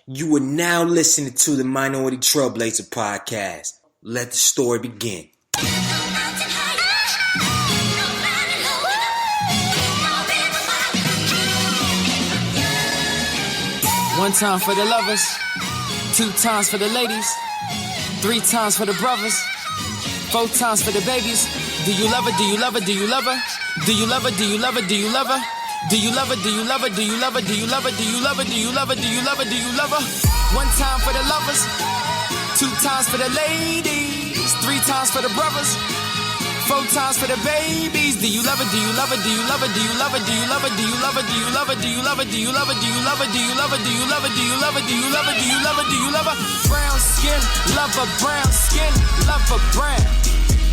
You are now listening to the Minority Trailblazer Podcast. Let the story begin. One time for the lovers, 2 times for the ladies, 3 times for the brothers, 4 times for the babies. Do you love her? Do you love her? Do you love her? Do you love her? Do you love her? Do you love her? Do you love her? Do you love her? Do you love her? Do you love her? Do you love her? Do you love her? Do you love her? Do you love her? 1 time for the lovers, 2 times for the ladies, 3 times for the brothers, 4 times for the babies. Do you love her? Do you love her? Do you love her? Do you love her? Do you love her? Do you love her? Do you love her? Do you love her? Do you love her? Do you love her? Do you love her? Do you love her? Do you love her? Do you love her? Do you love her? Do you love her? Brown skin, love her brown skin, love her brown.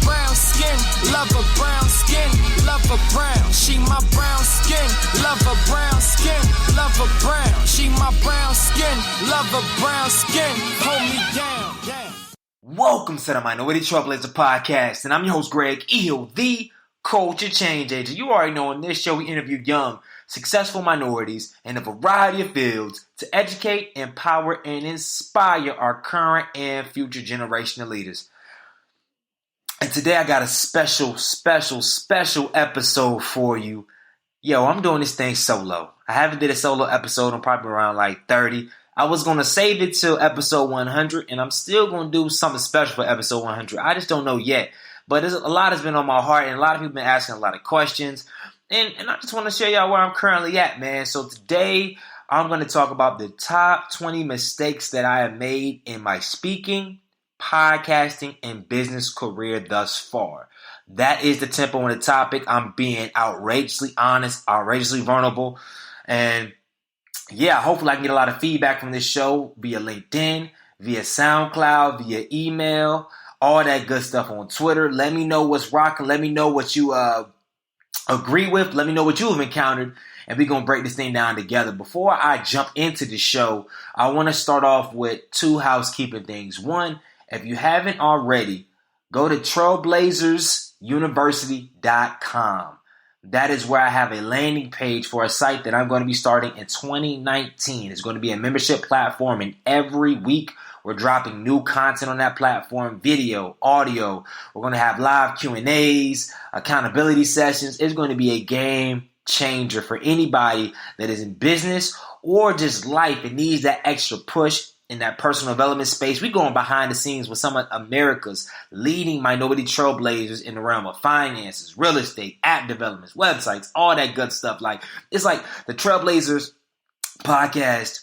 Brown skin, love her brown skin, love her brown. She my brown skin, love her brown skin, love her brown. She my brown skin, love her brown skin. Hold me down. Welcome to the Minority Trailblazer Podcast, and I'm your host, Greg Eel, the culture change agent. You already know in this show we interview young, successful minorities in a variety of fields to educate, empower, and inspire our current and future generation of leaders. And today I got a special episode for you. Yo, I'm doing this thing solo. I haven't did a solo episode in probably around like 30. I was going to save it till episode 100, and I'm still going to do something special for episode 100. I just don't know yet. But a lot has been on my heart, and a lot of people have been asking a lot of questions. And I just want to show y'all where I'm currently at, man. So today I'm going to talk about the top 20 mistakes that I have made in my speaking, podcasting, and business career thus far. That is the tempo on the topic. I'm being outrageously honest, outrageously vulnerable. And yeah, hopefully I can get a lot of feedback from this show via LinkedIn, via SoundCloud, via email, all that good stuff on Twitter. Let me know what's rocking. Let me know what you agree with. Let me know what you've encountered. And we're going to break this thing down together. Before I jump into the show, I want to start off with 2 housekeeping things. One, if you haven't already, go to TrailblazersUniversity.com. That is where I have a landing page for a site that I'm going to be starting in 2019. It's going to be a membership platform, and every week we're dropping new content on that platform, video, audio. We're going to have live Q&As, accountability sessions. It's going to be a game changer for anybody that is in business or just life and needs that extra push in that personal development space. We're going behind the scenes with some of America's leading minority trailblazers in the realm of finances, real estate, app developments, websites, all that good stuff. Like, it's like the Trailblazers Podcast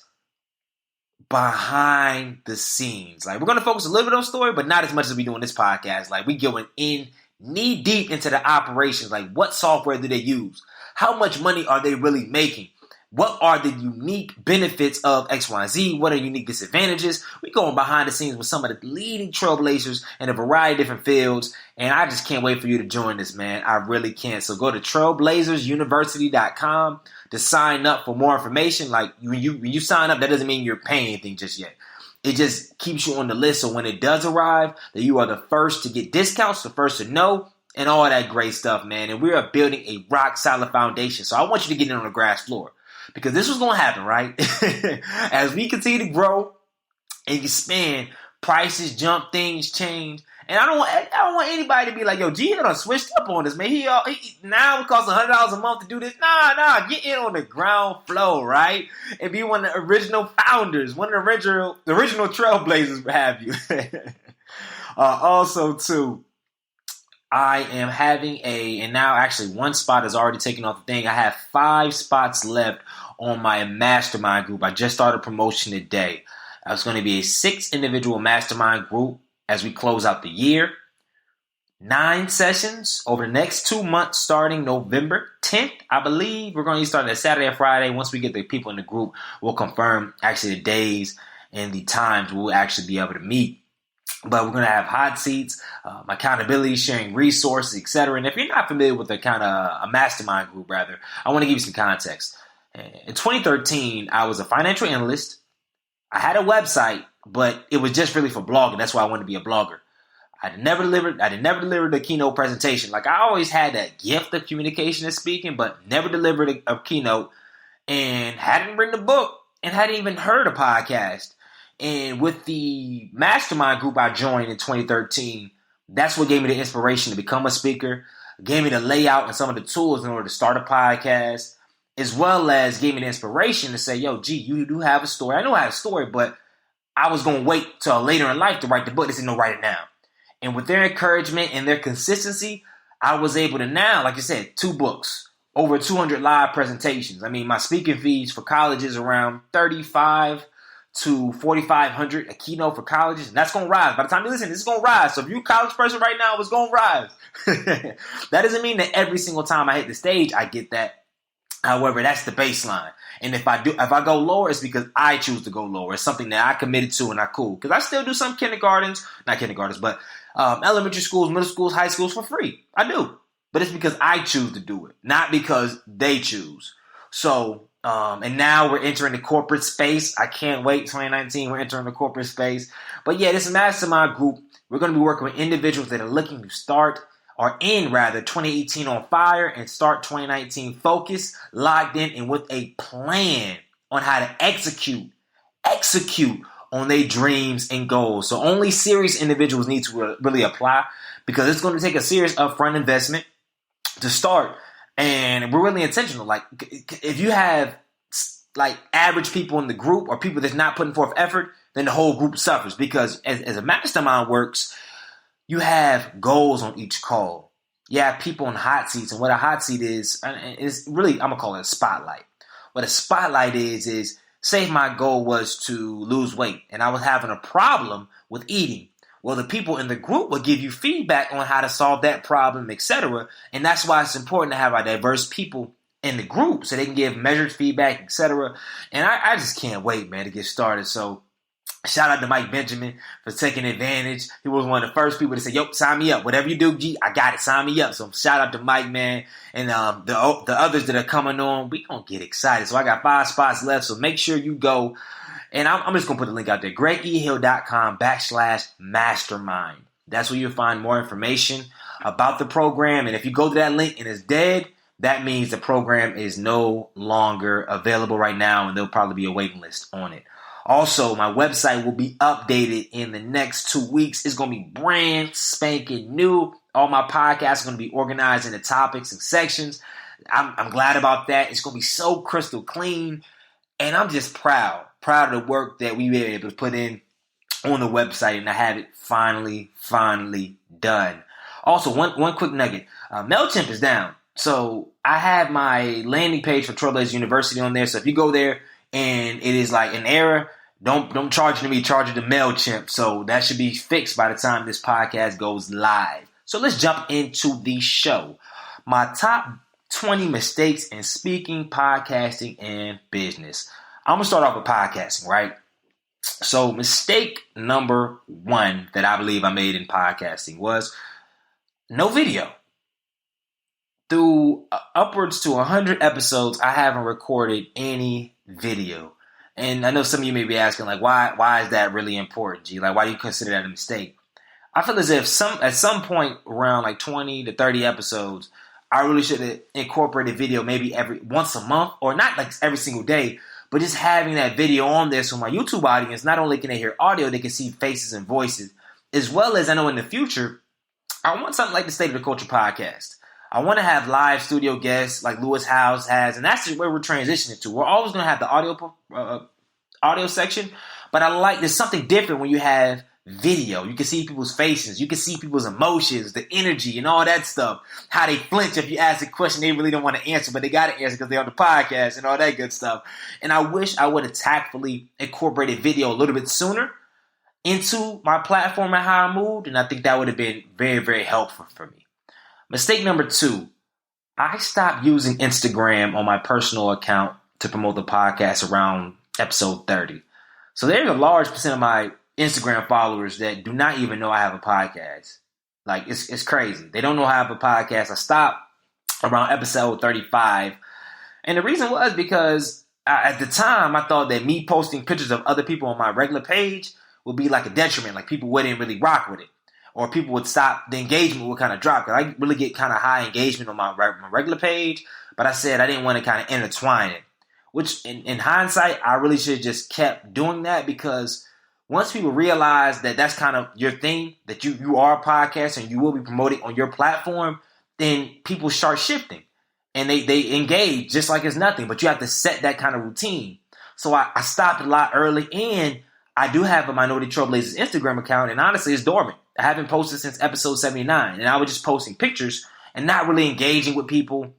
behind the scenes. Like, we're going to focus a little bit on story, but not as much as we do in this podcast. Like, we going in knee deep into the operations. Like, what software do they use? How much money are they really making? What are the unique benefits of X, Y, and Z? What are unique disadvantages? We're going behind the scenes with some of the leading trailblazers in a variety of different fields. And I just can't wait for you to join this, man. I really can't. So go to TrailblazersUniversity.com to sign up for more information. Like, when you sign up, that doesn't mean you're paying anything just yet. It just keeps you on the list. So when it does arrive, that you are the first to get discounts, the first to know, and all that great stuff, man. And we are building a rock solid foundation. So I want you to get in on the grass floor. Because this was going to happen, right? As we continue to grow and expand, prices jump, things change. And I don't want anybody to be like, yo, G done switched up on this, man. He now it costs $100 a month to do this. Nah, get in on the ground floor, right? And be one of the original founders, one of the original trailblazers, what have you. Also, too, I am having and now actually 1 spot is already taken off the thing. I have 5 spots left on my Mastermind Group. I just started promotion today. It's going to be a 6 individual Mastermind Group as we close out the year. 9 sessions over the next 2 months starting November 10th. I believe we're going to be starting at Saturday or Friday. Once we get the people in the group, we'll confirm actually the days and the times we'll actually be able to meet. But we're going to have hot seats, accountability, sharing resources, etc. And if you're not familiar with a mastermind group, rather, I want to give you some context. In 2013, I was a financial analyst. I had a website, but it was just really for blogging. That's why I wanted to be a blogger. I never delivered a keynote presentation. Like, I always had that gift of communication and speaking, but never delivered a keynote, and hadn't written a book. and hadn't even heard a podcast. And with the Mastermind Group I joined in 2013, that's what gave me the inspiration to become a speaker, gave me the layout and some of the tools in order to start a podcast, as well as gave me the inspiration to say, yo, G, you do have a story. I know I have a story, but I was going to wait till later in life to write the book. They said, no, write it now. And with their encouragement and their consistency, I was able to now, like I said, 2 books, over 200 live presentations. I mean, my speaking fees for colleges around $3,500 to $4,500 a keynote for colleges, and that's going to rise. By the time you listen, it's going to rise. So if you're a college person right now, it's going to rise. That doesn't mean that every single time I hit the stage, I get that. However, that's the baseline. And if I go lower, it's because I choose to go lower. It's something that I committed to and I cool. Because I still do some not kindergartens, but elementary schools, middle schools, high schools for free. I do. But it's because I choose to do it, not because they choose. So, and now we're entering the corporate space. I can't wait. 2019, we're entering the corporate space. But yeah, this Mastermind Group, we're going to be working with individuals that are looking to start, or end rather, 2018 on fire and start 2019 focused, locked in, and with a plan on how to execute on their dreams and goals. So only serious individuals need to really apply, because it's going to take a serious upfront investment to start. And we're really intentional. Like, if you have like average people in the group or people that's not putting forth effort, then the whole group suffers. Because as a mastermind works, you have goals on each call. You have people on hot seats. And what a hot seat is really, I'm going to call it a spotlight. What a spotlight is say if my goal was to lose weight and I was having a problem with eating. Well, the people in the group will give you feedback on how to solve that problem, etc. And that's why it's important to have our diverse people in the group so they can give measured feedback, etc. And I just can't wait, man, to get started. So shout out to Mike Benjamin for taking advantage. He was one of the first people to say, yo, sign me up. Whatever you do, G, I got it. Sign me up. So shout out to Mike, man. And the others that are coming on, we going to get excited. So I got 5 spots left. So make sure you go. And I'm just going to put the link out there. GregEHill.com/mastermind. That's where you'll find more information about the program. And if you go to that link and it's dead, that means the program is no longer available right now. And there'll probably be a waiting list on it. Also, my website will be updated in the next 2 weeks. It's going to be brand spanking new. All my podcasts are going to be organized into topics and sections. I'm glad about that. It's going to be so crystal clean. And I'm just proud of the work that we were able to put in on the website, and I have it finally done. Also, one quick nugget. MailChimp is down. So I have my landing page for Trailblazers University on there. So if you go there and it is like an error, don't charge it to me, charge it to MailChimp. So that should be fixed by the time this podcast goes live. So let's jump into the show. My top 20 mistakes in speaking, podcasting, and business. I'm going to start off with podcasting, right? So mistake number 1 that I believe I made in podcasting was no video. Through upwards to 100 episodes, I haven't recorded any video. And I know some of you may be asking, like, why is that really important, G? Like, why do you consider that a mistake? I feel as if at some point around like 20 to 30 episodes, I really should have incorporated video maybe once a month, or not like every single day, but just having that video on there so my YouTube audience, not only can they hear audio, they can see faces and voices. As well as I know in the future, I want something like the State of the Culture podcast. I want to have live studio guests like Lewis House has, and that's where we're transitioning to. We're always going to have the audio section, but there's something different when you have video. You can see people's faces. You can see people's emotions, the energy, and all that stuff. How they flinch if you ask a question they really don't want to answer, but they got to answer because they're on the podcast and all that good stuff. And I wish I would have tactfully incorporated video a little bit sooner into my platform and how I moved, and I think that would have been very, very helpful for me. Mistake number 2, I stopped using Instagram on my personal account to promote the podcast around episode 30. So there's a large percent of my Instagram followers that do not even know I have a podcast. Like, it's crazy. They don't know I have a podcast. I stopped around episode 35. And the reason was because at the time, I thought that me posting pictures of other people on my regular page would be like a detriment. Like, people wouldn't really rock with it. Or people would stop, the engagement would kind of drop. Because I really get kind of high engagement on my regular page. But I said I didn't want to kind of intertwine it. which in hindsight, I really should have just kept doing that, because once people realize that that's kind of your thing, that you are a podcast and you will be promoting on your platform, then people start shifting and they engage just like it's nothing. But you have to set that kind of routine. So I stopped a lot early, and I do have a Minority Trailblazers Instagram account, and honestly, it's dormant. I haven't posted since episode 79, and I was just posting pictures and not really engaging with people,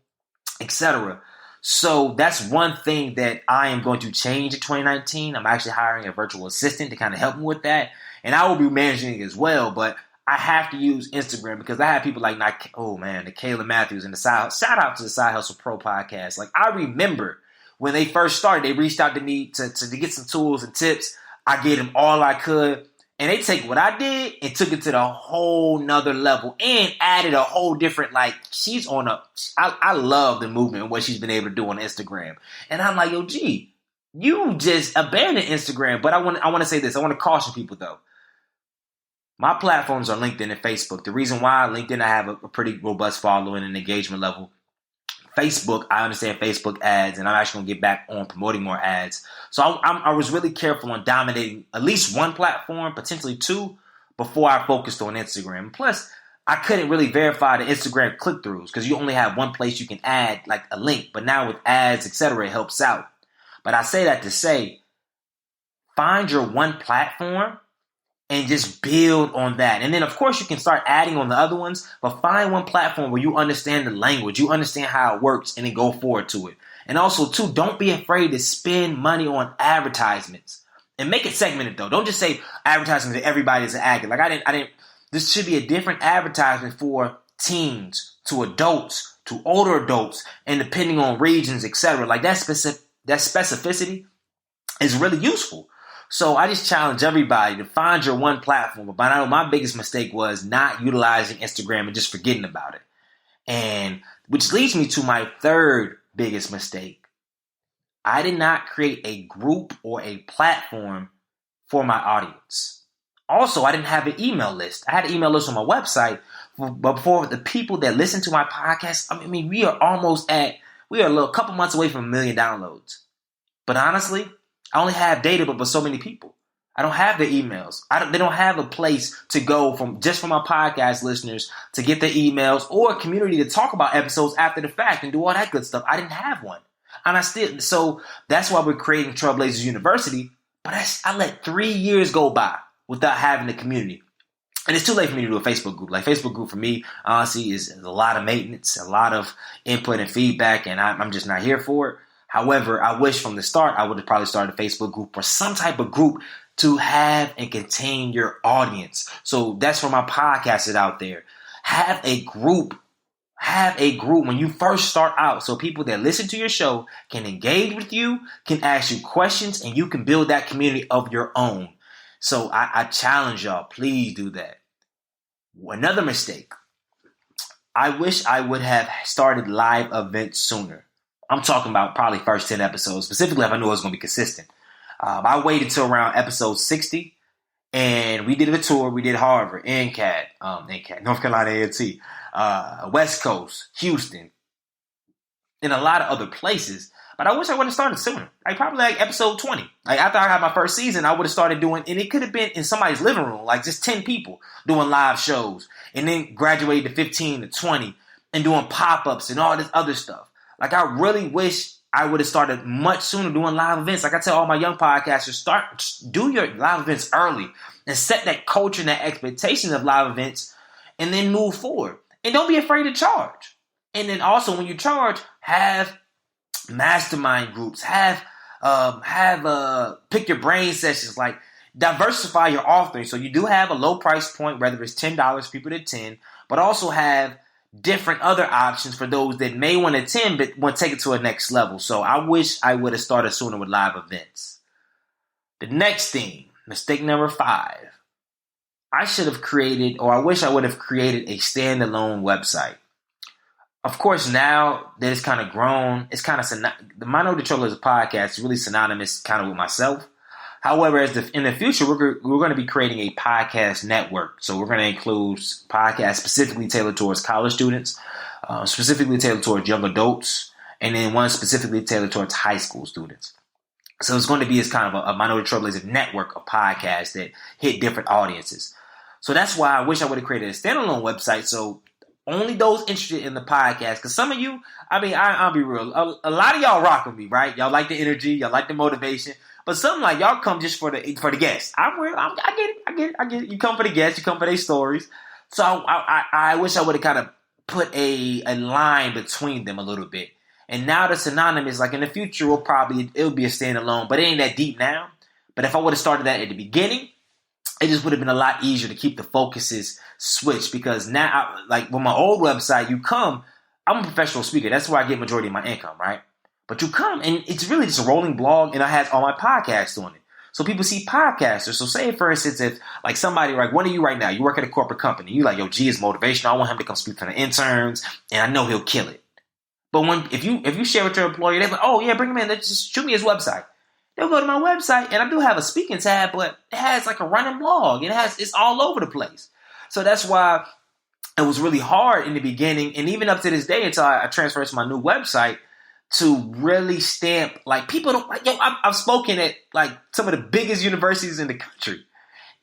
etc. So that's one thing that I am going to change in 2019. I'm actually hiring a virtual assistant to kind of help me with that, and I will be managing it as well. But I have to use Instagram because I have people like, the Kayla Matthews and shout out to the Side Hustle Pro podcast. Like, I remember when they first started, they reached out to me to get some tools and tips. I gave them all I could, and they take what I did and took it to the whole nother level and added a whole different, she's on I love the movement and what she's been able to do on Instagram. And I'm like, yo, G, you just abandoned Instagram. But I want to say this. I want to caution people, though. My platforms are LinkedIn and Facebook. The reason why LinkedIn, I have a pretty robust following and engagement level. Facebook, I understand Facebook ads, and I'm actually going to get back on promoting more ads. So I was really careful on dominating at least one platform, potentially two, before I focused on Instagram. Plus, I couldn't really verify the Instagram click-throughs because you only have one place you can add like a link. But now with ads, etc., it helps out. But I say that to say, find your one platform and just build on that. And then, of course, you can start adding on the other ones, but find one platform where you understand the language, you understand how it works, and then go forward to it. And also, too, don't be afraid to spend money on advertisements. And make it segmented, though. Don't just say advertisements to everybody as an ad. Like, I didn't. This should be a different advertisement for teens, to adults, to older adults, and depending on regions, etc. Like, that specificity is really useful. So I just challenge everybody to find your one platform. But I know my biggest mistake was not utilizing Instagram and just forgetting about it. And which leads me to my third biggest mistake. I did not create a group or a platform for my audience. Also, I didn't have an email list. I had an email list on my website, but for the people that listen to my podcast, I mean, we are a couple months away from 1 million downloads. But honestly, I only have data but for so many people. I don't have the emails. They don't have a place to go from my podcast listeners to get the emails or a community to talk about episodes after the fact and do all that good stuff. I didn't have one. And so that's why we're creating Trailblazers University. But I let 3 years go by without having the community. And it's too late for me to do a Facebook group. Like, Facebook group for me, honestly, is a lot of maintenance, a lot of input and feedback, and I'm just not here for it. However, I wish from the start I would have probably started a Facebook group or some type of group to have and contain your audience. So that's for my podcasters out there. Have a group. Have a group when you first start out so people that listen to your show can engage with you, can ask you questions, and you can build that community of your own. So I challenge y'all, please do that. Another mistake. I wish I would have started live events sooner. I'm talking about probably first 10 episodes, specifically if I knew it was going to be consistent. I waited till around episode 60, and we did a tour. We did Harvard, NCAT, North Carolina A&T, West Coast, Houston, and a lot of other places. But I wish I would have started sooner. Probably episode 20. After I had my first season, I would have started doing, and it could have been in somebody's living room, just 10 people doing live shows, and then graduated to 15 to 20 and doing pop-ups and all this other stuff. I really wish I would have started much sooner doing live events. Like I tell all my young podcasters, do your live events early and set that culture and that expectation of live events and then move forward. And don't be afraid to charge. And then also when you charge, have mastermind groups, have pick your brain sessions, diversify your offering. So you do have a low price point, whether it's $10 for people to attend, but also have different other options for those that may want to attend but want to take it to a next level. So I wish I would have started sooner with live events. The next thing, mistake number 5, I wish I would have created a standalone website. Of course, now that it's kind of grown, it's kind of the Minority Trailblazer Podcast is really synonymous kind of with myself. However, in the future, we're going to be creating a podcast network. So we're going to include podcasts specifically tailored towards college students, specifically tailored towards young adults, and then one specifically tailored towards high school students. So it's going to be as kind of a Minority Trailblazer network of podcasts that hit different audiences. So that's why I wish I would have created a standalone website. So only those interested in the podcast, because some of you, I'll be real. A lot of y'all rock with me, right? Y'all like the energy, y'all like the motivation. But some like y'all come just for the guests. I get it. You come for the guests, you come for their stories. So I wish I would have kind of put a line between them a little bit. And now the synonymous, like in the future, it'll be a standalone, but it ain't that deep now. But if I would have started that at the beginning, it just would have been a lot easier to keep the focuses switched. Because now, like with my old website, I'm a professional speaker. That's where I get majority of my income, right? But you come and it's really just a rolling blog, and I have all my podcasts on it. So people see podcasters. So say, for instance, if like somebody, like one of you right now, you work at a corporate company, you like, yo, G is motivational. I want him to come speak for the interns, and I know he'll kill it. But if you share with your employer, they're like, oh yeah, bring him in. Just shoot me his website. They'll go to my website, and I do have a speaking tab, but it has like a running blog. It's all over the place. So that's why it was really hard in the beginning, and even up to this day until I transferred to my new website, to really stamp, like, people don't, like, yo, I've spoken at like some of the biggest universities in the country,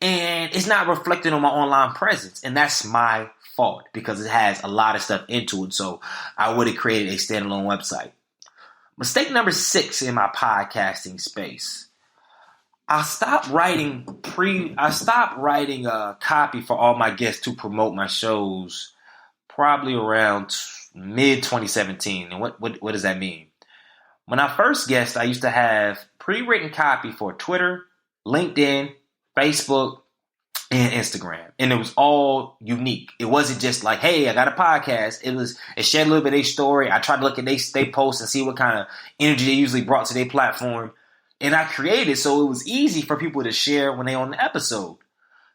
and it's not reflected on my online presence, and that's my fault because it has a lot of stuff into it. So I would have created a standalone website. Mistake number 6 in my podcasting space. I stopped writing copy for all my guests to promote my shows probably around mid 2017. And what does that mean? When I first guest, I used to have pre-written copy for Twitter, LinkedIn, Facebook, and Instagram. And it was all unique. It wasn't just like, hey, I got a podcast. It shared a little bit of their story. I tried to look at their posts and see what kind of energy they usually brought to their platform. And I created so it was easy for people to share when they on the episode.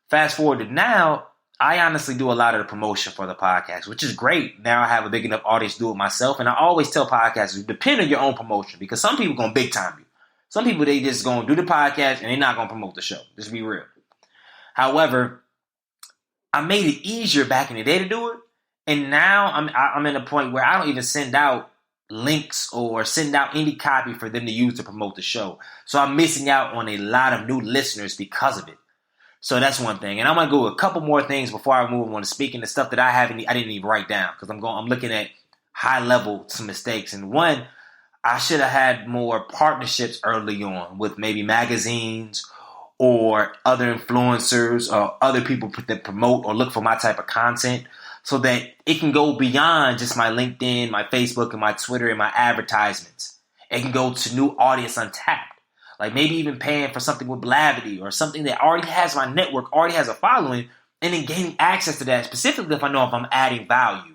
Fast forward to now, I honestly do a lot of the promotion for the podcast, which is great. Now I have a big enough audience to do it myself. And I always tell podcasters, depend on your own promotion, because some people going to big time you. Some people, they just going to do the podcast and they're not going to promote the show. Just be real. However, I made it easier back in the day to do it. And now I'm in a point where I don't even send out links or send out any copy for them to use to promote the show. So I'm missing out on a lot of new listeners because of it. So that's one thing. And I'm going to go a couple more things before I move on to speaking, the stuff that I didn't even write down, because I'm looking at high level some mistakes. And one, I should have had more partnerships early on with maybe magazines or other influencers or other people that promote or look for my type of content, so that it can go beyond just my LinkedIn, my Facebook, and my Twitter and my advertisements. It can go to new audience untapped. Like maybe even paying for something with Blavity or something that already has my network, already has a following, and then gaining access to that, specifically if I'm adding value.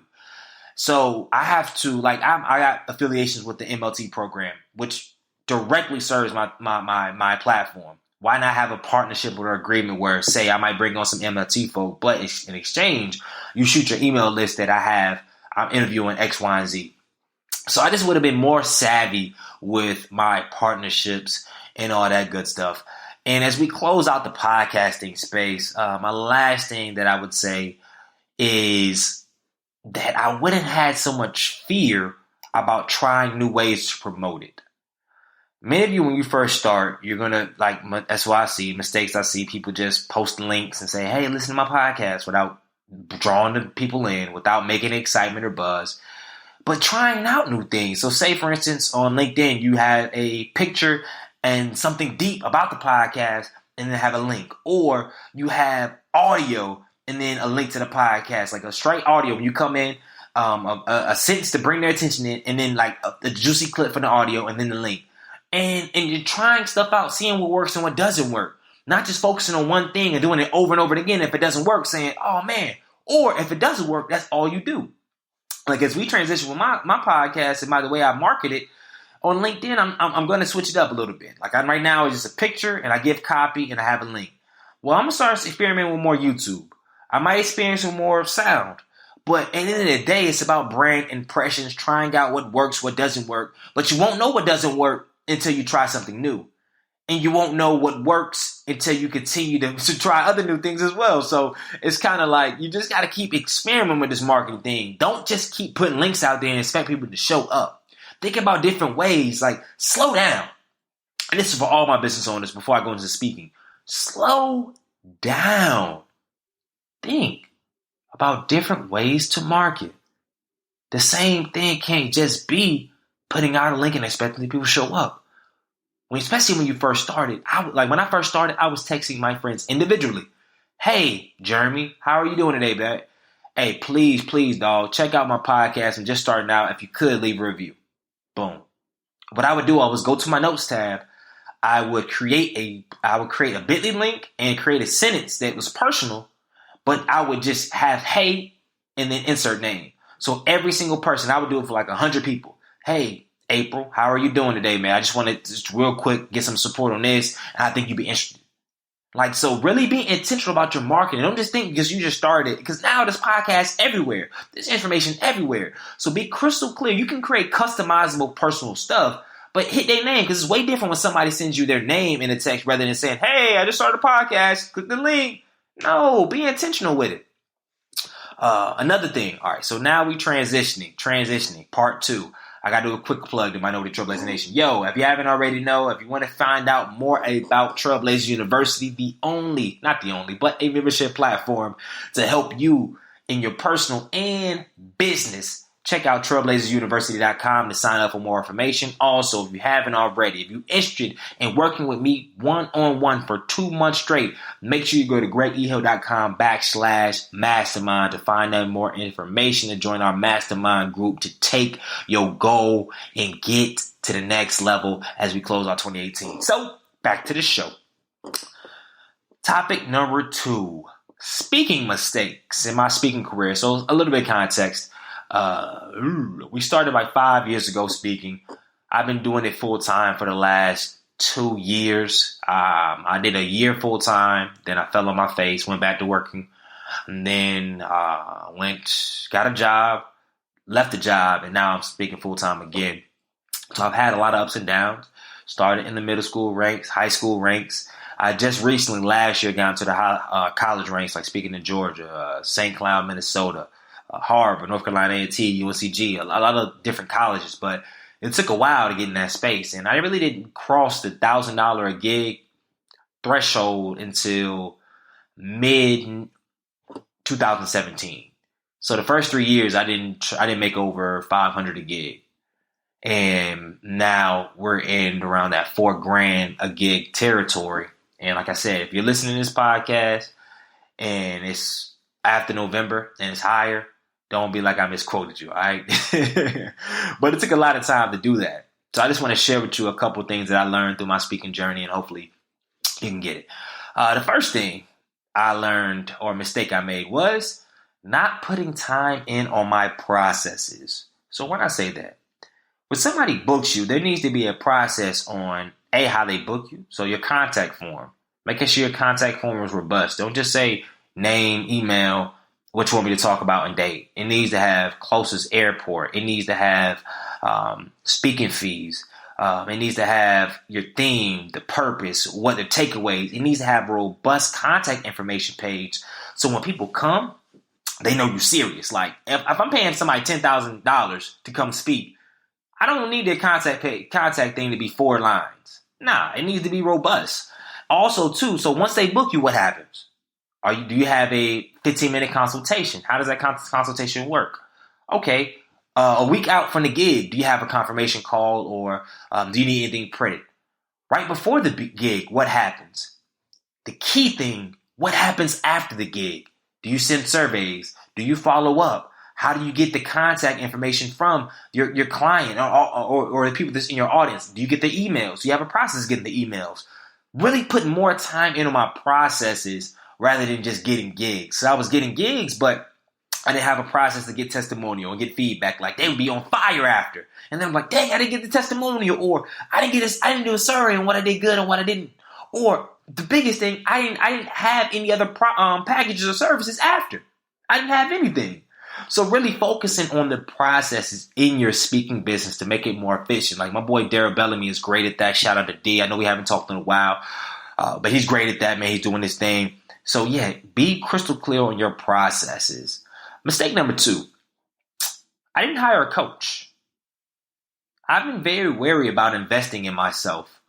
So I have to, like, I got affiliations with the MLT program, which directly serves my platform. Why not have a partnership or agreement where, say, I might bring on some MLT folk, but in exchange, you shoot your email list that I'm interviewing X, Y, and Z. So I just would have been more savvy with my partnerships and all that good stuff. And as we close out the podcasting space, my last thing that I would say is that I wouldn't have had so much fear about trying new ways to promote it. Many of you, when you first start, you're going to, like, that's what I see, mistakes I see, people just post links and say, hey, listen to my podcast, without drawing the people in, without making excitement or buzz, but trying out new things. So say, for instance, on LinkedIn, you have a picture and something deep about the podcast and then have a link. Or you have audio and then a link to the podcast, like a straight audio. When you come in, a sentence to bring their attention in, and then like a juicy clip from the audio and then the link. And you're trying stuff out, seeing what works and what doesn't work. Not just focusing on one thing and doing it over and over again. If it doesn't work, saying, oh man. Or if it doesn't work, that's all you do. Like as we transition with my podcast and by the way I market it, on LinkedIn, I'm going to switch it up a little bit. Like right now, it's just a picture and I give copy and I have a link. Well, I'm going to start experimenting with more YouTube. I might experience with more sound. But at the end of the day, it's about brand impressions, trying out what works, what doesn't work. But you won't know what doesn't work until you try something new. And you won't know what works until you continue to try other new things as well. So it's kind of like you just got to keep experimenting with this marketing thing. Don't just keep putting links out there and expect people to show up. Think about different ways. Like, slow down. And this is for all my business owners before I go into speaking. Slow down. Think about different ways to market. The same thing can't just be putting out a link and expecting people to show up. Especially when you first started. When I first started, I was texting my friends individually. Hey, Jeremy, how are you doing today, man? Hey, please, dog, check out my podcast. I'm just starting out. If you could, leave a review. Boom. What I would do, I was go to my notes tab. I would create a Bitly link and create a sentence that was personal, but I would just have hey and then insert name. So every single person, I would do it for like 100 people. Hey, April, how are you doing today, man? I just want to just real quick get some support on this, and I think you'd be interested. Like, so really be intentional about your marketing. Don't just think because you just started, because now this podcast everywhere. There's information everywhere. So be crystal clear. You can create customizable personal stuff, but hit their name, because it's way different when somebody sends you their name in a text rather than saying, hey, I just started a podcast, click the link. No, be intentional with it. Another thing. All right, so now we transitioning, part 2. I got to do a quick plug to Minority Trailblazer Nation. Yo, if you haven't already if you want to find out more about Trailblazers University, not the only, but a membership platform to help you in your personal and business, check out trailblazersuniversity.com to sign up for more information. Also, if you haven't already, if you're interested in working with me one-on-one for 2 months straight, make sure you go to gregehill.com/mastermind to find out more information to join our mastermind group to take your goal and get to the next level as we close out 2018. So, back to the show. Topic number 2, speaking mistakes in my speaking career. So, a little bit of context. We started like 5 years ago speaking. I've been doing it full time for the last 2 years. I did a year full time. Then I fell on my face, went back to working, and then got a job, left the job, and now I'm speaking full time again. So I've had a lot of ups and downs. Started in the middle school ranks, high school ranks. I just recently last year got into the college ranks, like speaking in Georgia, St. Cloud, Minnesota, Harvard, North Carolina A&T, UNCG, a lot of different colleges, but it took a while to get in that space. And I really didn't cross the $1,000 a gig threshold until mid 2017. So the first 3 years, I didn't make over 500 a gig. And now we're in around that $4,000 a gig territory. And like I said, if you're listening to this podcast and it's after November and it's higher, don't be like I misquoted you, all right? But it took a lot of time to do that. So I just want to share with you a couple of things that I learned through my speaking journey, and hopefully you can get it. The first thing I learned, or mistake I made, was not putting time in on my processes. So when I say that, when somebody books you, there needs to be a process on how they book you. So your contact form, making sure your contact form is robust. Don't just say name, email, what you want me to talk about and date. It needs to have closest airport. It needs to have speaking fees. It needs to have your theme, the purpose, what the takeaways. It needs to have a robust contact information page. So when people come, they know you're serious. Like if I'm paying somebody $10,000 to come speak, I don't need their contact thing to be 4 lines. Nah, it needs to be robust. Also, too, so once they book you, what happens? Do you have a 15-minute consultation? How does that consultation work? Okay, a week out from the gig, do you have a confirmation call, or do you need anything printed? Right before the gig, what happens? The key thing, what happens after the gig? Do you send surveys? Do you follow up? How do you get the contact information from your client or the people that's in your audience? Do you get the emails? Do you have a process of getting the emails? Really put more time into my processes rather than just getting gigs. So I was getting gigs, but I didn't have a process to get testimonial and get feedback. Like they would be on fire after. And then I'm like, dang, I didn't get the testimonial, or I didn't do a survey on what I did good and what I didn't. Or the biggest thing, I didn't have any other packages or services after. I didn't have anything. So really focusing on the processes in your speaking business to make it more efficient. Like my boy Daryl Bellamy is great at that. Shout out to D. I know we haven't talked in a while, but he's great at that, man. He's doing his thing. So yeah, be crystal clear on your processes. Mistake number 2, I didn't hire a coach. I've been very wary about investing in myself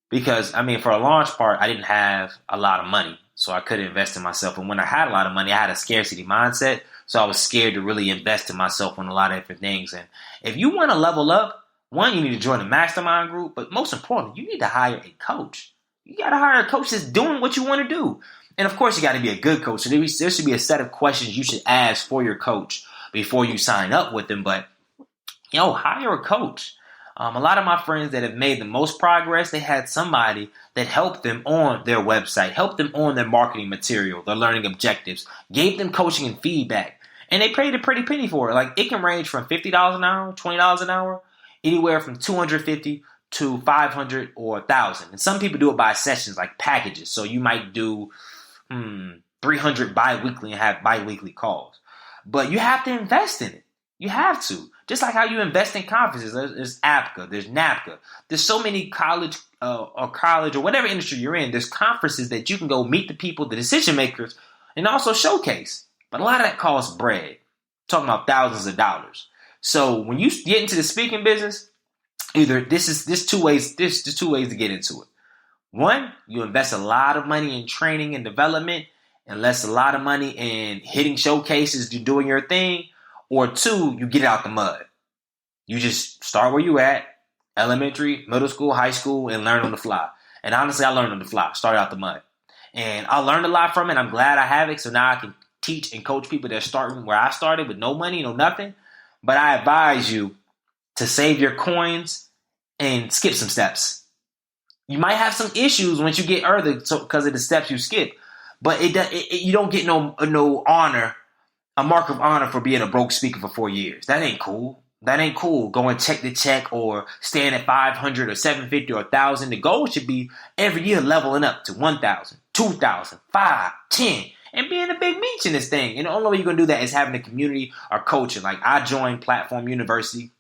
because, for a large part, I didn't have a lot of money, so I couldn't invest in myself. And when I had a lot of money, I had a scarcity mindset, so I was scared to really invest in myself on a lot of different things. And if you want to level up, one, you need to join the Mastermind Group, but most importantly, you need to hire a coach. You got to hire a coach that's doing what you want to do. And of course, you got to be a good coach. So there should be a set of questions you should ask for your coach before you sign up with them. But, hire a coach. A lot of my friends that have made the most progress, they had somebody that helped them on their website, helped them on their marketing material, their learning objectives, gave them coaching and feedback. And they paid a pretty penny for it. Like, it can range from $50 an hour, $20 an hour, anywhere from $250 to $500 or $1,000. And some people do it by sessions, like packages. So you might do 300 bi-weekly and have bi-weekly calls. But you have to invest in it. You have to. Just like how you invest in conferences. There's APCA, there's NAPCA. There's so many college or whatever industry you're in. There's conferences that you can go meet the people, the decision makers, and also showcase. But a lot of that costs bread. I'm talking about thousands of dollars. So when you get into the speaking business, there's two ways to get into it. One, you invest a lot of money in training and development, invest a lot of money in hitting showcases, doing your thing. Or two, you get out the mud. You just start where you at, elementary, middle school, high school, and learn on the fly. And honestly, I learned on the fly, started out the mud. And I learned a lot from it. I'm glad I have it. So now I can teach and coach people that are starting where I started with no money, no nothing. But I advise you to save your coins and skip some steps. You might have some issues once you get further because of the steps you skip. But you don't get no honor, a mark of honor for being a broke speaker for 4 years. That ain't cool. That ain't cool. Going check to check or staying at 500 or 750 or 1,000. The goal should be every year leveling up to 1,000, 2,000, 5, 10, and being a big meech in this thing. And the only way you're going to do that is having a community or coaching. Like I joined Platform University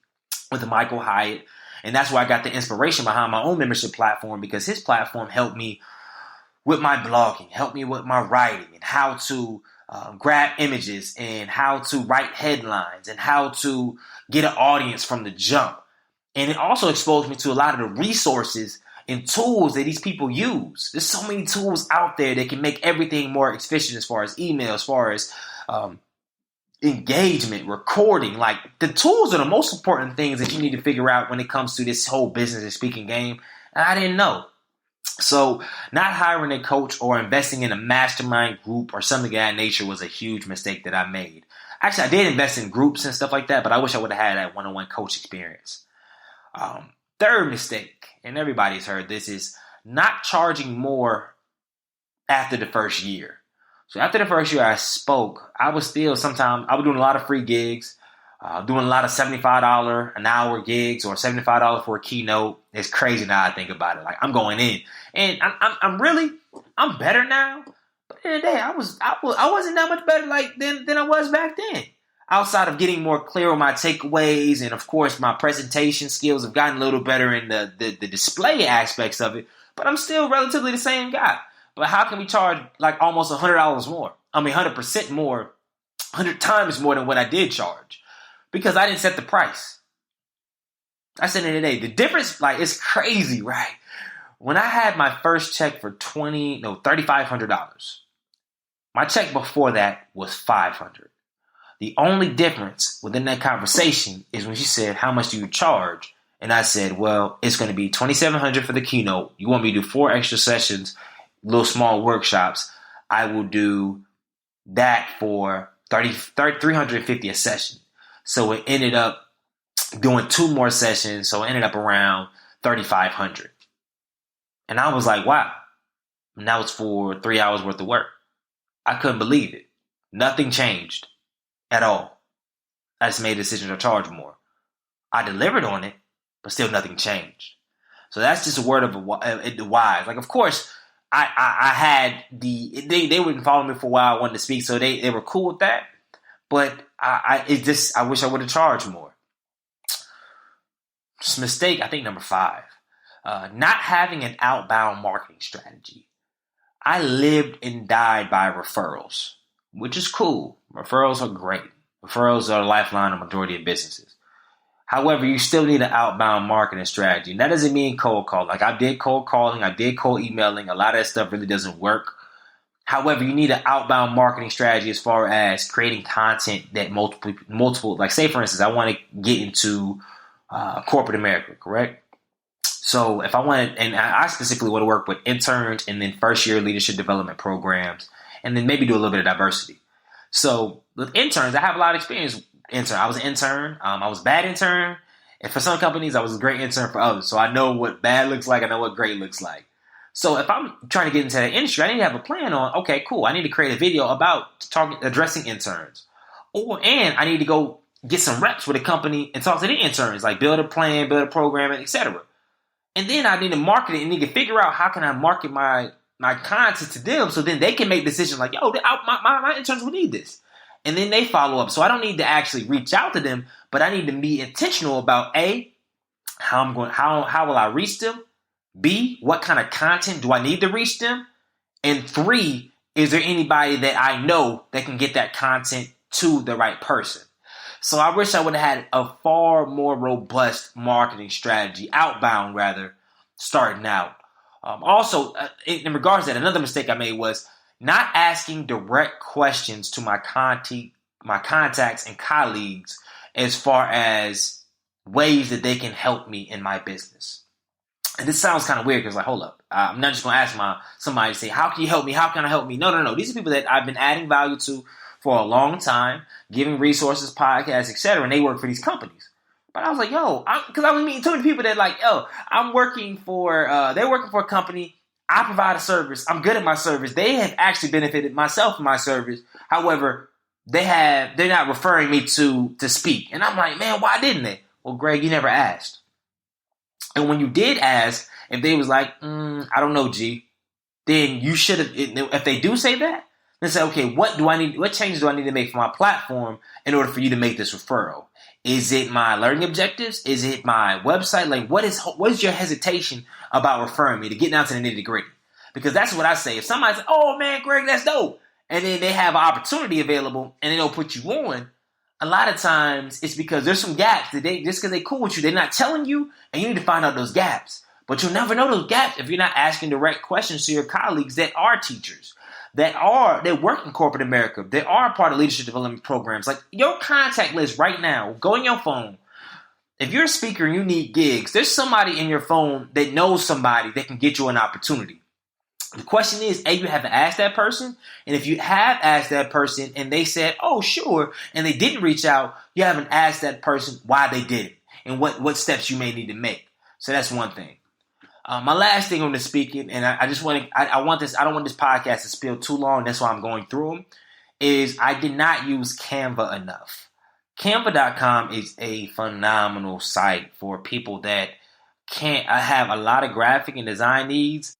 with Michael Hyatt. And that's where I got the inspiration behind my own membership platform, because his platform helped me with my blogging, helped me with my writing and how to grab images and how to write headlines and how to get an audience from the jump. And it also exposed me to a lot of the resources and tools that these people use. There's so many tools out there that can make everything more efficient as far as email, as far as engagement, recording. Like the tools are the most important things that you need to figure out when it comes to this whole business and speaking game. And I didn't know. So not hiring a coach or investing in a mastermind group or something of that nature was a huge mistake that I made. Actually, I did invest in groups and stuff like that, but I wish I would have had that one-on-one coach experience. Third mistake, and everybody's heard this, is not charging more after the first year. So after the first year I spoke, I was doing a lot of free gigs, doing a lot of $75 an hour gigs or $75 for a keynote. It's crazy now I think about it. Like I'm going in, and I'm better now. But at the end of the day, I wasn't that much better than I was back then. Outside of getting more clear on my takeaways, and of course my presentation skills have gotten a little better in the display aspects of it. But I'm still relatively the same guy. But how can we charge like almost $100 more? 100% more, 100 times more than what I did charge. Because I didn't set the price. I said in the day, the difference, it's crazy, right? When I had my first check for $3,500, my check before that was $500. The only difference within that conversation is when she said, how much do you charge? And I said, well, it's going to be $2,700 for the keynote. You want me to do 4 extra sessions, little small workshops. I will do that for $350 a session. So it ended up doing 2 more sessions. So it ended up around $3,500. And I was like, wow. And that was for 3 hours worth of work. I couldn't believe it. Nothing changed at all. I just made a decision to charge more. I delivered on it, but still nothing changed. So that's just a word of the wise. Like, of course, I had they wouldn't follow me for a while. I wanted to speak, so they were cool with that. But I wish I would have charged more. Just mistake, I think number 5. Not having an outbound marketing strategy. I lived and died by referrals, which is cool. Referrals are great. Referrals are a lifeline of majority of businesses. However, you still need an outbound marketing strategy. And that doesn't mean cold calling. Like I did cold calling, I did cold emailing. A lot of that stuff really doesn't work. However, you need an outbound marketing strategy as far as creating content that multiple, like say for instance, I want to get into corporate America, correct? So if I wanted, and I specifically want to work with interns and then first year leadership development programs, and then maybe do a little bit of diversity. So with interns, I have a lot of experience. I was an intern. I was a bad intern. And for some companies, I was a great intern for others. So I know what bad looks like. I know what great looks like. So if I'm trying to get into that industry, I need to have a plan on, okay, cool. I need to create a video about addressing interns. And I need to go get some reps with a company and talk to the interns, like build a plan, build a program, etc. And then I need to market it and need to figure out how can I market my content to them so then they can make decisions like, yo, my interns will need this. And then they follow up. So I don't need to actually reach out to them, but I need to be intentional about A, how will I reach them? B, what kind of content do I need to reach them? And 3, is there anybody that I know that can get that content to the right person? So I wish I would have had a far more robust marketing strategy, outbound rather, starting out. Also, in regards to that, another mistake I made was not asking direct questions to my contacts and colleagues as far as ways that they can help me in my business. And this sounds kind of weird because, like, hold up. I'm not just going to ask somebody to say, how can you help me? How can I help me? No. These are people that I've been adding value to for a long time, giving resources, podcasts, etc. And they work for these companies. But I was like, yo, because I was meeting too many people that like, yo, I'm working for, they're working for a company. I provide a service. I'm good at my service. They have actually benefited myself from my service. However, they're not referring me to speak. And I'm like, man, why didn't they? Well, Greg, you never asked. And when you did ask, if they was like, I don't know, G, then you should have, if they do say that, then say, okay, what changes do I need to make for my platform in order for you to make this referral? Is it my learning objectives? Is it my website? Like, what is your hesitation about referring me to get down to the nitty gritty? Because that's what I say. If somebody says, oh man, Greg, that's dope. And then they have an opportunity available and they don't put you on, a lot of times it's because there's some gaps that just because they cool with you, they're not telling you, and you need to find out those gaps. But you'll never know those gaps if you're not asking direct questions to your colleagues that are teachers, they work in corporate America, they are part of leadership development programs. Like your contact list right now, go in your phone. If you're a speaker and you need gigs, there's somebody in your phone that knows somebody that can get you an opportunity. The question is, A, you have to ask that person. And if you have asked that person and they said, oh, sure, and they didn't reach out, you haven't asked that person why they did it and what steps you may need to make. So that's one thing. My last thing on the speaking, and I don't want this podcast to spill too long. That's why I'm going through them, is I did not use Canva enough. Canva.com is a phenomenal site for people that have a lot of graphic and design needs,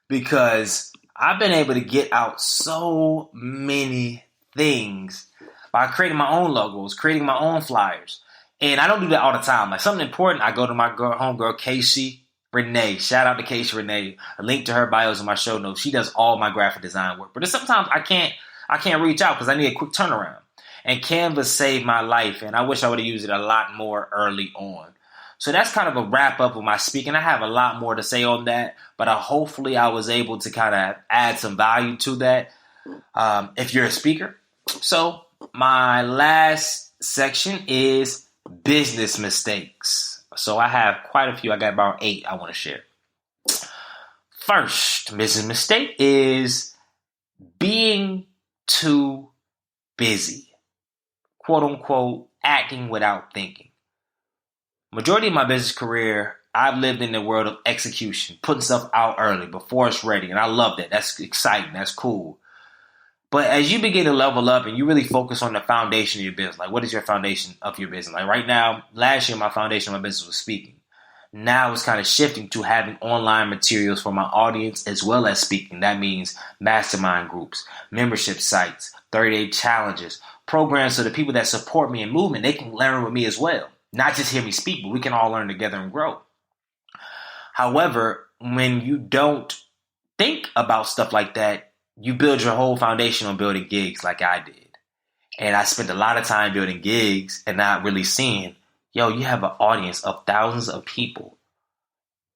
because I've been able to get out so many things by creating my own logos, creating my own flyers. And I don't do that all the time. Like something important, I go to my homegirl, Casey Renee. Shout out to Casey Renee. A link to her bio is in my show notes. She does all my graphic design work. But sometimes I can't reach out because I need a quick turnaround. And Canva saved my life, and I wish I would have used it a lot more early on. So that's kind of a wrap up of my speaking. I have a lot more to say on that, but hopefully I was able to kind of add some value to that if you're a speaker. So my last section is business mistakes. So I have quite a few. I got about 8 I want to share. First business mistake is being too busy, quote unquote, acting without thinking. Majority of my business career, I've lived in the world of execution, putting stuff out early before it's ready. And I love that. That's exciting. That's cool. But as you begin to level up and you really focus on the foundation of your business, like what is your foundation of your business? Like right now, last year, my foundation of my business was speaking. Now it's kind of shifting to having online materials for my audience as well as speaking. That means mastermind groups, membership sites, 30-day challenges, programs so the people that support me in movement, they can learn with me as well. Not just hear me speak, but we can all learn together and grow. However, when you don't think about stuff like that, you build your whole foundation on building gigs like I did. And I spent a lot of time building gigs and not really seeing yo, you have an audience of thousands of people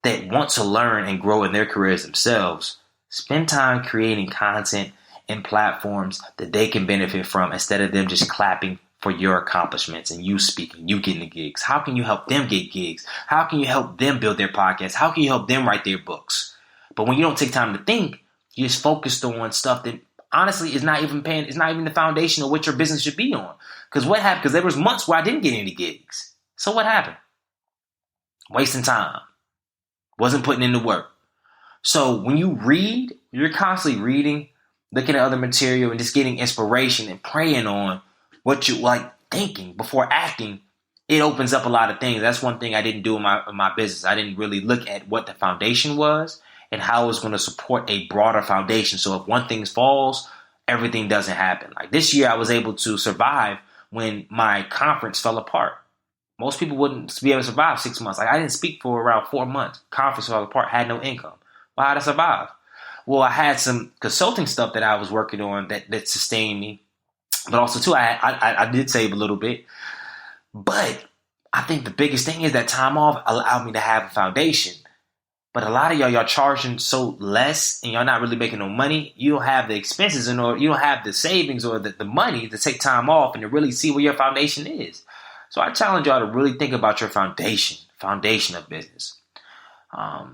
that want to learn and grow in their careers themselves. Spend time creating content and platforms that they can benefit from instead of them just clapping for your accomplishments and you speaking, you getting the gigs. How can you help them get gigs? How can you help them build their podcasts? How can you help them write their books? But when you don't take time to think, you're just focused on stuff that honestly is not even the foundation of what your business should be on. Because what happened? Because there was months where I didn't get any gigs. So what happened? Wasting time. Wasn't putting in the work. So when you read, you're constantly reading, looking at other material and just getting inspiration and praying on what you like thinking before acting. It opens up a lot of things. That's one thing I didn't do in my business. I didn't really look at what the foundation was and how it was going to support a broader foundation. So if one thing falls, everything doesn't happen. Like this year, I was able to survive when my conference fell apart. Most people wouldn't be able to survive 6 months. Like I didn't speak for around 4 months. Conference fell apart, had no income. Well, how did I survive? Well, I had some consulting stuff that I was working on that sustained me. But also, too, I did save a little bit. But I think the biggest thing is that time off allowed me to have a foundation. But a lot of y'all charging so less and y'all not really making no money. You don't have the expenses or you don't have the savings or the money to take time off and to really see where your foundation is. So I challenge y'all to really think about your foundation of business.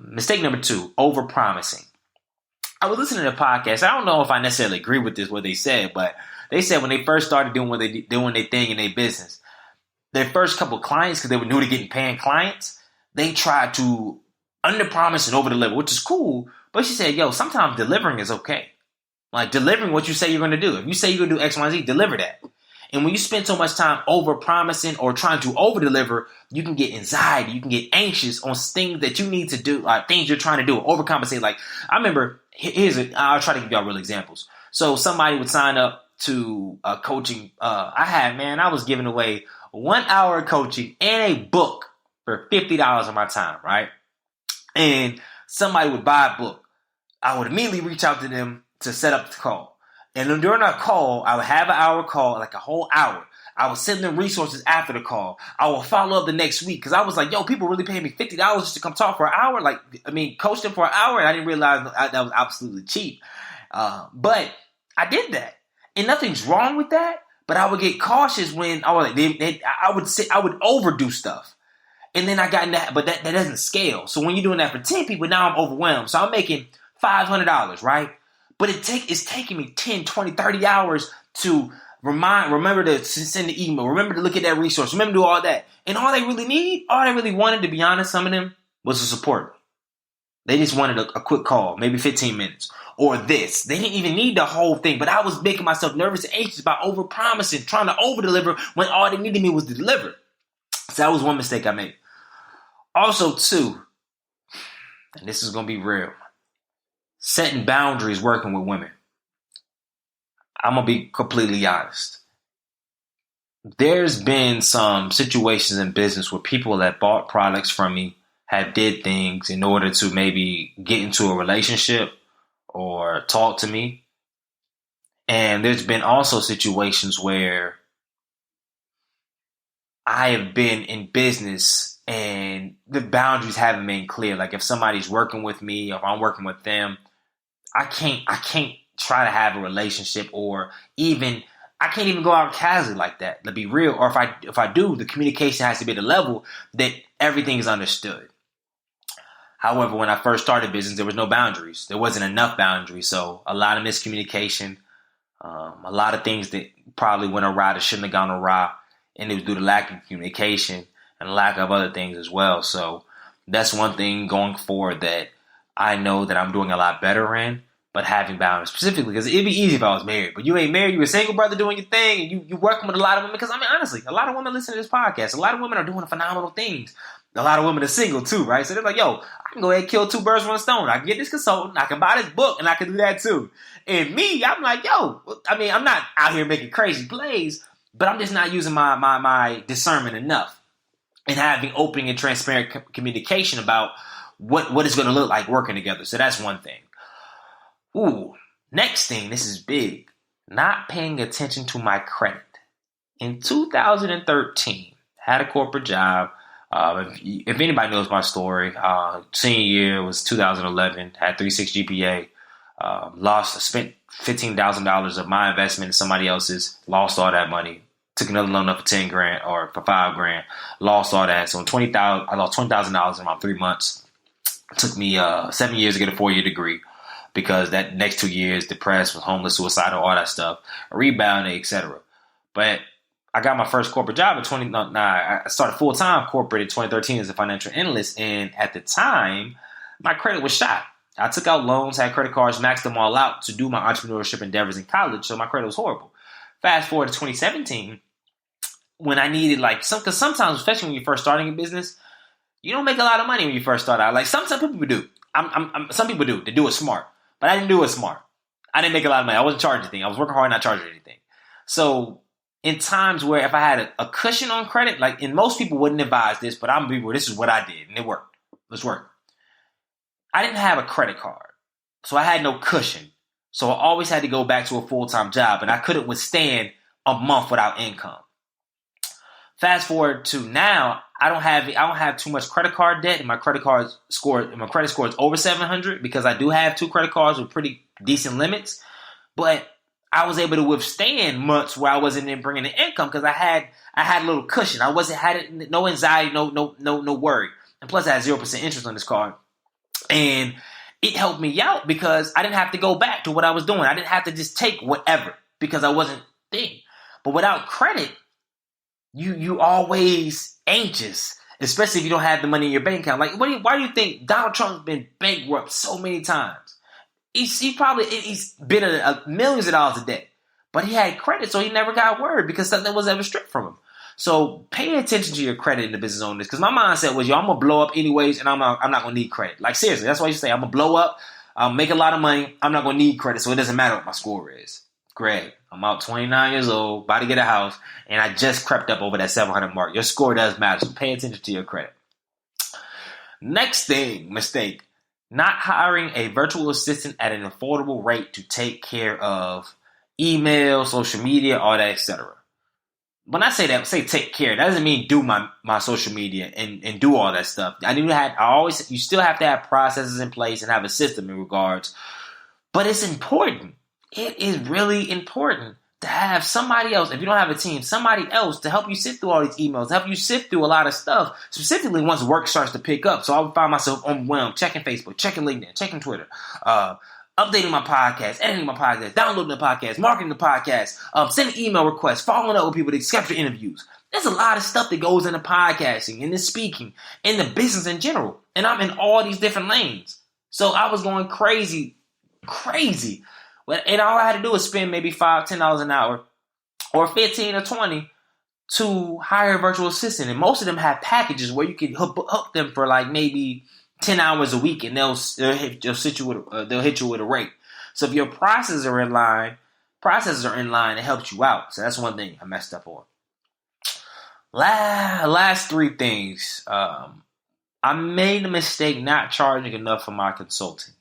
Mistake number 2, over-promising. I was listening to a podcast. I don't know if I necessarily agree with this, what they said, but they said when they first started doing their thing in their business, their first couple clients, because they were new to getting paying clients, they tried to under-promise and over-deliver, which is cool. But she said, yo, sometimes delivering is okay. Like delivering what you say you're going to do. If you say you're going to do X, Y, Z, deliver that. And when you spend so much time over-promising or trying to over-deliver, you can get anxiety. You can get anxious on things that you need to do, like things you're trying to do, overcompensate. Like I remember, I'll try to give y'all real examples. So somebody would sign up to coaching. I was giving away 1 hour of coaching and a book for $50 of my time, right? And somebody would buy a book. I would immediately reach out to them to set up the call. And during our call, I would have an hour call, like a whole hour. I would send them resources after the call. I will follow up the next week because I was like, yo, people really paying me $50 just to come talk for an hour? Coach them for an hour? And I didn't realize that was absolutely cheap. But I did that. And nothing's wrong with that. But I would get cautious when I would overdo stuff. And then I got in that, but that doesn't scale. So when you're doing that for 10 people, now I'm overwhelmed. So I'm making $500, right? But it's taking me 10, 20, 30 hours to remember to send the email, remember to look at that resource, remember to do all that. And all they really wanted, to be honest, some of them, was the support. They just wanted a quick call, maybe 15 minutes, or this. They didn't even need the whole thing, but I was making myself nervous and anxious by over-promising, trying to over-deliver when all they needed me was to deliver. So that was one mistake I made. Also, 2, and this is going to be real, setting boundaries working with women. I'm going to be completely honest. There's been some situations in business where people that bought products from me have did things in order to maybe get into a relationship or talk to me. And there's been also situations where I have been in business and the boundaries haven't been clear. Like if somebody's working with me, or if I'm working with them, I can't try to have a relationship, or even I can't even go out casually like that, to be real. Or if I do, the communication has to be at a level that everything is understood. However, when I first started business, there was no boundaries. There wasn't enough boundaries. So a lot of miscommunication, a lot of things that probably went awry that shouldn't have gone awry. And it was due to lack of communication and lack of other things as well. So that's one thing going forward that I know that I'm doing a lot better in, but having boundaries specifically, because it'd be easy if I was married, but you ain't married, you a single brother doing your thing, and you working with a lot of women, because I mean, honestly, a lot of women listen to this podcast. A lot of women are doing phenomenal things. A lot of women are single too, right? So they're like, yo, I can go ahead and kill 2 birds with one stone. I can get this consultant, I can buy this book, and I can do that too. And me, I'm like, yo, I mean, I'm not out here making crazy plays, but I'm just not using my discernment enough and having open and transparent communication about what it's going to look like working together. So that's one thing. Ooh, next thing, this is big. Not paying attention to my credit. In 2013, Had a corporate job. If anybody knows my story, senior year was 2011. Had 3.6 GPA. Spent $15,000 of my investment in somebody else's. Lost all that money. Took another loan up for $10,000 or for $5,000. Lost all that. So I lost $20,000 in about 3 months. It took me 7 years to get a 4-year degree because that next 2 years, depressed, was homeless, suicidal, all that stuff, rebounded, etc. But I got my first corporate job in I started full-time corporate in 2013 as a financial analyst. And at the time, my credit was shot. I took out loans, had credit cards, maxed them all out to do my entrepreneurship endeavors in college. So my credit was horrible. Fast forward to 2017, when I needed because sometimes, especially when you're first starting a business, you don't make a lot of money when you first start out. Like some people do. Some people do. They do it smart. But I didn't do it smart. I didn't make a lot of money. I wasn't charging anything. I was working hard and not charging anything. So in times where if I had a cushion on credit, and most people wouldn't advise this, but this is what I did, and it worked. Let's work. I didn't have a credit card, so I had no cushion. So I always had to go back to a full-time job, and I couldn't withstand a month without income. Fast forward to now, I don't have too much credit card debt, and my credit score is over 700 because I do have 2 credit cards with pretty decent limits. But I was able to withstand months where I wasn't bringing in income because I had a little cushion. I had no anxiety, no worry, and plus I had 0% interest on this card, and it helped me out because I didn't have to go back to what I was doing. I didn't have to just take whatever because I wasn't thinking. But without credit, you always anxious, especially if you don't have the money in your bank account. Why do you think Donald Trump's been bankrupt so many times? He's been in millions of dollars of debt, but he had credit, so he never got worried because something was ever stripped from him. So pay attention to your credit in the business owners, because my mindset was, I'm gonna blow up anyways, and I'm not gonna need credit. Seriously, that's why you say I'm gonna blow up, I'll make a lot of money, I'm not gonna need credit, so it doesn't matter what my score is. Greg, I'm out 29 years old, about to get a house, and I just crept up over that 700 mark. Your score does matter, so pay attention to your credit. Next mistake, not hiring a virtual assistant at an affordable rate to take care of email, social media, all that, etc. When I say take care, that doesn't mean do my social media and do all that stuff. You still have to have processes in place and have a system in regards, but it's important. It is really important to have somebody else, if you don't have a team, somebody else to help you sift through all these emails, help you sift through a lot of stuff, specifically once work starts to pick up. So I would find myself overwhelmed, checking Facebook, checking LinkedIn, checking Twitter, updating my podcast, editing my podcast, downloading the podcast, marketing the podcast, sending email requests, following up with people to schedule interviews. There's a lot of stuff that goes into podcasting, into speaking, into business in general. And I'm in all these different lanes. So I was going crazy. And all I had to do was spend maybe $5, $10 an hour or 15 or 20 to hire a virtual assistant. And most of them have packages where you can hook them for maybe 10 hours a week, and they'll hit you with a rate. So if your processes are in line, it helps you out. So that's one thing I messed up on. Last 3 things. I made a mistake not charging enough for my consulting.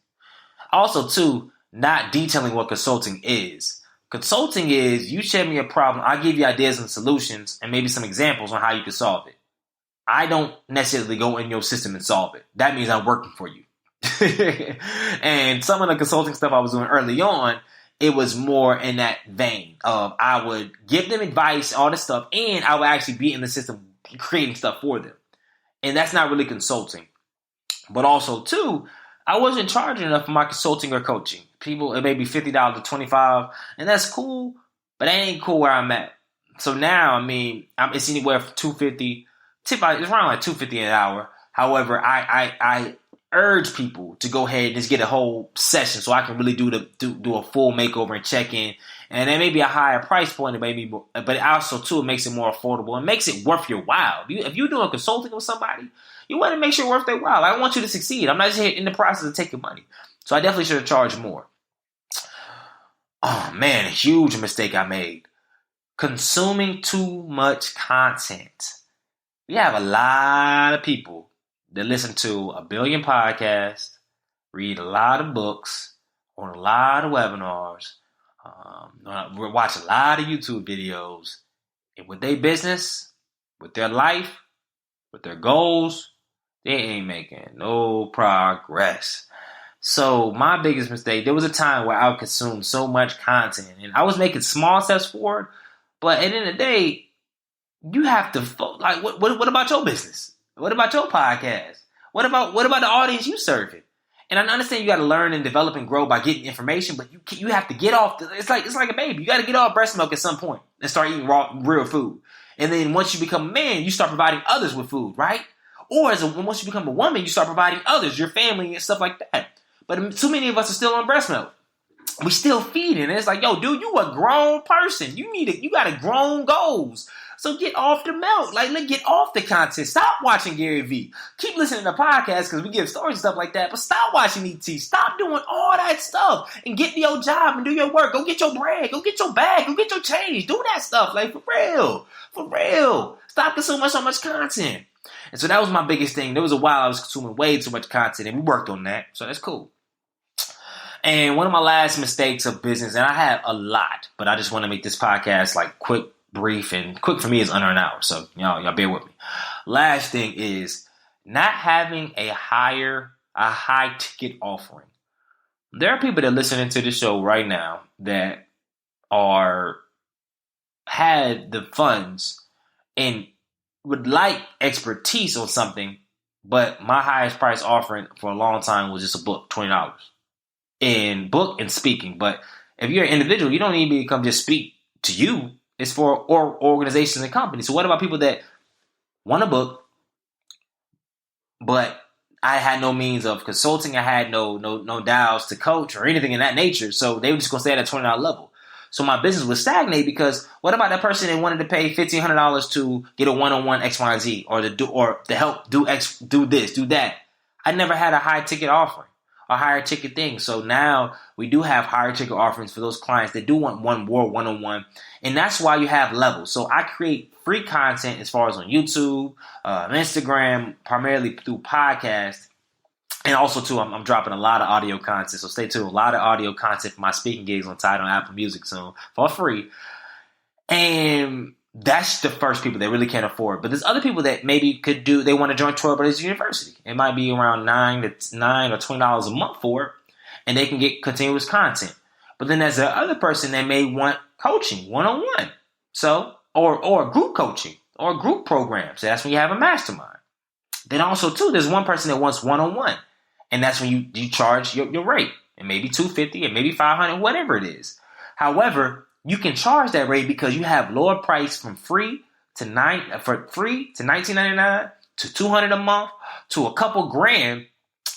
Also, too, not detailing what consulting is. Consulting is you share me a problem, I give you ideas and solutions and maybe some examples on how you can solve it. I don't necessarily go in your system and solve it. That means I'm working for you. And some of the consulting stuff I was doing early on, it was more in that vein of I would give them advice, all this stuff, and I would actually be in the system creating stuff for them. And that's not really consulting. But also, too, I wasn't charging enough for my consulting or coaching. People, it may be $50 to $25, and that's cool, but that ain't cool where I'm at. So now, it's anywhere from $250. It's around $250 an hour. However, I urge people to go ahead and just get a whole session so I can really do a full makeover and check in. And there may be a higher price point, but it also too, it makes it more affordable and makes it worth your while. If you're doing consulting with somebody, you want to make sure it's worth their while. I want you to succeed. I'm not just here in the process of taking money. So I definitely should have charged more. Oh man, a huge mistake I made. Consuming too much content. We have a lot of people that listen to a billion podcasts, read a lot of books, on a lot of webinars, watch a lot of YouTube videos. And with their business, with their life, with their goals, they ain't making no progress. So my biggest mistake, there was a time where I would consume so much content and I was making small steps forward. But at the end of the day, you have to, like, what about your business? What about your podcast? What about the audience you serving? And I understand you got to learn and develop and grow by getting information, but you have to get off. It's like a baby. You got to get off breast milk at some point and start eating real food. And then once you become a man, you start providing others with food, right? Or once you become a woman, you start providing others, your family and stuff like that. But too many of us are still on breast milk. We still feeding. And it's like, yo, dude, you a grown person. You got a grown goals. So get off the milk. Like, get off the content. Stop watching Gary Vee. Keep listening to podcasts because we give stories and stuff like that. But stop watching ET. Stop doing all that stuff and get to your job and do your work. Go get your bread. Go get your bag. Go get your change. Do that stuff. Like, for real. For real. Stop consuming so much content. And so that was my biggest thing. There was a while I was consuming way too much content, and we worked on that. So that's cool. And one of my last mistakes of business, and I have a lot, but I just want to make this podcast like quick, brief, and quick for me is under an hour. So y'all bear with me. Last thing is not having a high ticket offering. There are people that are listening to the show right now that had the funds and would like expertise on something, but my highest price offering for a long time was just a book, $20. In book and speaking. But if you're an individual, you don't need me to come just speak to you. It's for organizations and companies. So what about people that want a book, but I had no means of consulting. I had no dials to coach or anything in that nature. So they were just going to stay at a $20 level. So my business would stagnate because what about that person that wanted to pay $1,500 to get a one-on-one XYZ or to help do X, do this, do that? I never had a high ticket offering. A higher ticket thing. So now we do have higher ticket offerings for those clients that do want one-on-one. And that's why you have levels. So I create free content as far as on YouTube, Instagram, primarily through podcasts. And also, too, I'm dropping a lot of audio content. So stay tuned. A lot of audio content for my speaking gigs on Tidal and Apple Music soon for free. And that's the first people that really can't afford. But there's other people that maybe they want to join Trailblazers University. It might be around $9 or $20 a month for it, and they can get continuous content. But then there's the other person that may want coaching, one-on-one. So, or group coaching, or group programs. So that's when you have a mastermind. Then also, too, there's one person that wants one-on-one. And that's when you charge your rate. And maybe $250 and maybe $500, whatever it is. However, you can charge that rate because you have lower price from free to $19.99 to $200 a month to a couple grand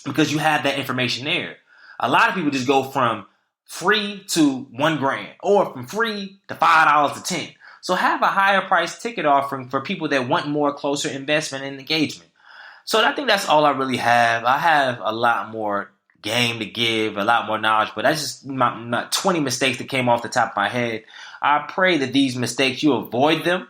because you have that information there. A lot of people just go from free to $1,000 or from free to $5 to $10. So have a higher price ticket offering for people that want more closer investment and engagement. So I think that's all I really have. I have a lot more game to give, a lot more knowledge, but that's just my 20 mistakes that came off the top of my head. I pray that these mistakes, you avoid them.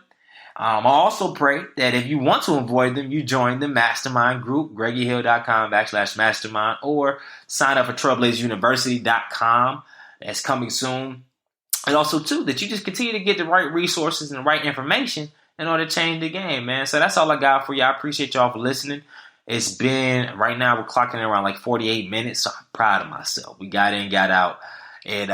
I also pray that if you want to avoid them, you join the Mastermind Group, GreggyHill.com/mastermind, or sign up for TrailblazerUniversity.com. That's coming soon. And also, too, that you just continue to get the right resources and the right information in order to change the game, man. So that's all I got for you. I appreciate y'all for listening. It's been, right now, we're clocking in around like 48 minutes, so I'm proud of myself. We got in, got out. And,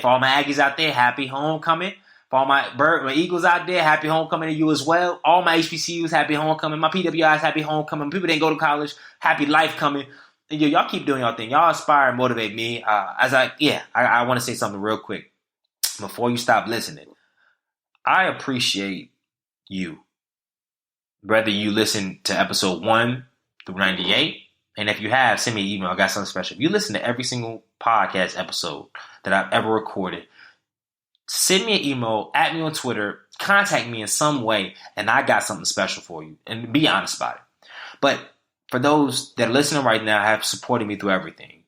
for all my Aggies out there, happy homecoming. For all my Eagles out there, happy homecoming to you as well. All my HBCUs, happy homecoming. My PWIs, happy homecoming. People that didn't go to college, happy life coming. And y'all keep doing y'all thing. Y'all inspire and motivate me. I want to say something real quick before you stop listening. I appreciate you. Whether you listen to episode 1 through 98, and if you have, send me an email. I got something special. If you listen to every single podcast episode that I've ever recorded, send me an email, at me on Twitter, contact me in some way, and I got something special for you. And be honest about it. But for those that are listening right now, have supported me through everything.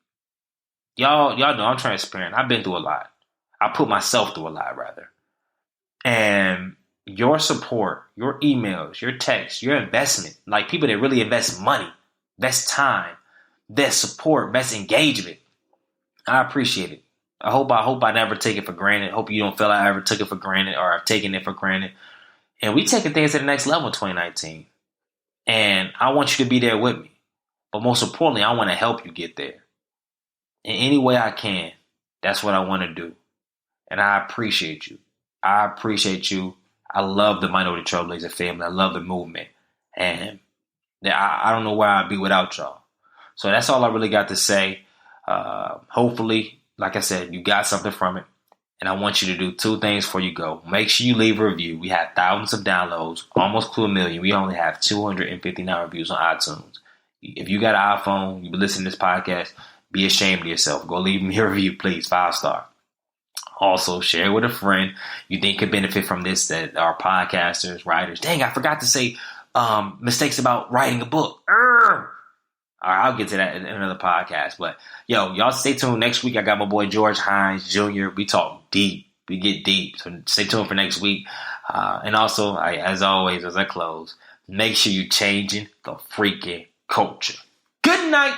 Y'all know I'm transparent. I've been through a lot. I put myself through a lot, rather. And your support, your emails, your texts, your investment, like people that really invest money, invest time, invest support, invest engagement, I appreciate it. I hope I never take it for granted. Hope you don't feel I ever took it for granted or I've taken it for granted. And we taking things to the next level in 2019. And I want you to be there with me. But most importantly, I want to help you get there. In any way I can. That's what I want to do. And I appreciate you. I appreciate you. I love the Minority Trailblazer family. I love the movement. And I don't know where I'd be without y'all. So that's all I really got to say. Hopefully, like I said, you got something from it. And I want you to do 2 things before you go. Make sure you leave a review. We have thousands of downloads, almost to 1 million. We only have 259 reviews on iTunes. If you got an iPhone, you've been listening to this podcast, be ashamed of yourself. Go leave me a review, please. 5-star. Also, share with a friend you think could benefit from this, that are podcasters, writers. Dang, I forgot to say mistakes about writing a book. All right, I'll get to that in another podcast. But, y'all stay tuned. Next week, I got my boy George Hines Jr. We talk deep. We get deep. So stay tuned for next week. And also, as always, as I close, make sure you're changing the freaking culture. Good night.